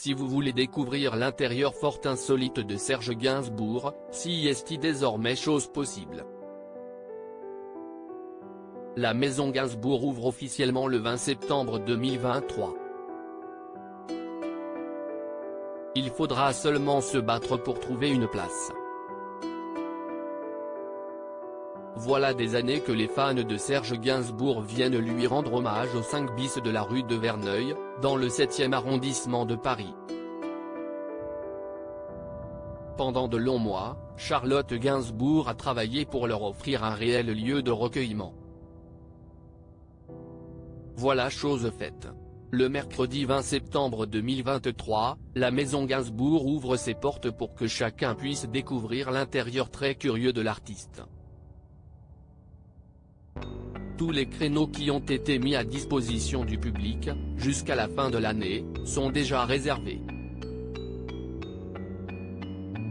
Si vous voulez découvrir l'intérieur fort insolite de Serge Gainsbourg, CIST désormais chose possible. La maison Gainsbourg ouvre officiellement le 20 septembre 2023. Il faudra seulement se battre pour trouver une place. Voilà des années que les fans de Serge Gainsbourg viennent lui rendre hommage au 5 bis de la rue de Verneuil, dans le 7e arrondissement de Paris. Pendant de longs mois, Charlotte Gainsbourg a travaillé pour leur offrir un réel lieu de recueillement. Voilà chose faite. Le mercredi 20 septembre 2023, la maison Gainsbourg ouvre ses portes pour que chacun puisse découvrir l'intérieur très curieux de l'artiste. Tous les créneaux qui ont été mis à disposition du public, jusqu'à la fin de l'année, sont déjà réservés.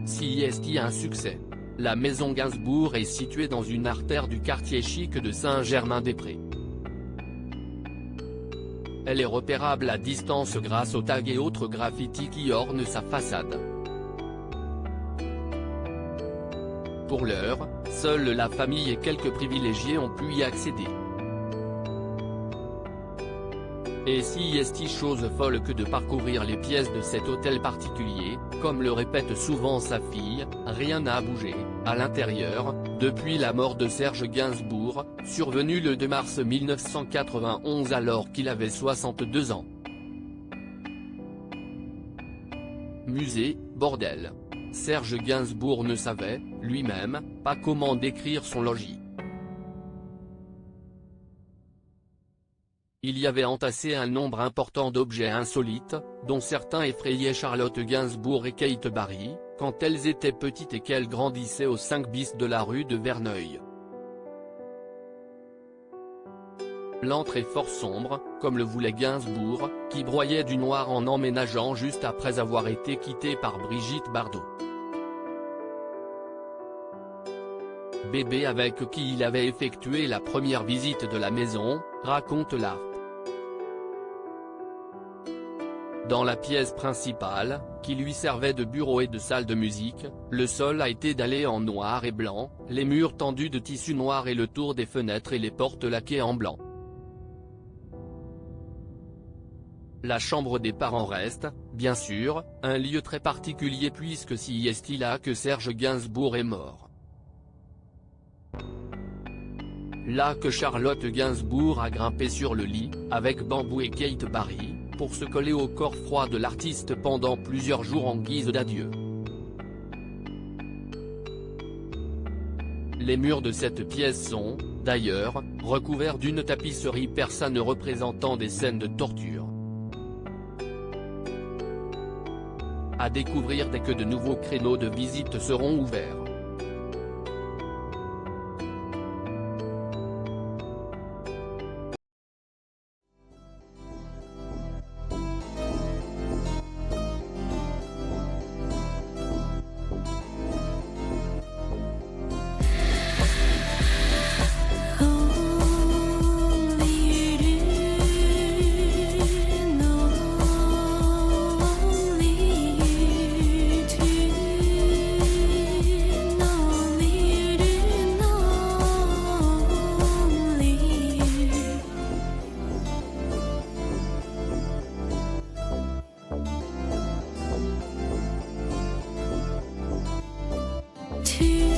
CIST a un succès. La maison Gainsbourg est située dans une artère du quartier chic de Saint-Germain-des-Prés. Elle est repérable à distance grâce aux tags et autres graffitis qui ornent sa façade. Pour l'heure, seule la famille et quelques privilégiés ont pu y accéder. Et CIST chose folle que de parcourir les pièces de cet hôtel particulier, comme le répète souvent sa fille, rien n'a bougé, à l'intérieur, depuis la mort de Serge Gainsbourg, survenue le 2 mars 1991 alors qu'il avait 62 ans. Musée, bordel. Serge Gainsbourg ne savait, lui-même, pas comment décrire son logis. Il y avait entassé un nombre important d'objets insolites, dont certains effrayaient Charlotte Gainsbourg et Kate Barry, quand elles étaient petites et qu'elles grandissaient au 5 bis de la rue de Verneuil. L'antre est fort sombre, comme le voulait Gainsbourg, qui broyait du noir en emménageant juste après avoir été quitté par Brigitte Bardot. Bébé avec qui il avait effectué la première visite de la maison, raconte la. Dans la pièce principale, qui lui servait de bureau et de salle de musique, le sol a été dallé en noir et blanc, les murs tendus de tissu noir et le tour des fenêtres et les portes laquées en blanc. La chambre des parents reste, bien sûr, un lieu très particulier puisque CIST là que Serge Gainsbourg est mort. Là que Charlotte Gainsbourg a grimpé sur le lit, avec Bambou et Kate Barry, pour se coller au corps froid de l'artiste pendant plusieurs jours en guise d'adieu. Les murs de cette pièce sont, d'ailleurs, recouverts d'une tapisserie persane représentant des scènes de torture. À découvrir dès que de nouveaux créneaux de visite seront ouverts. To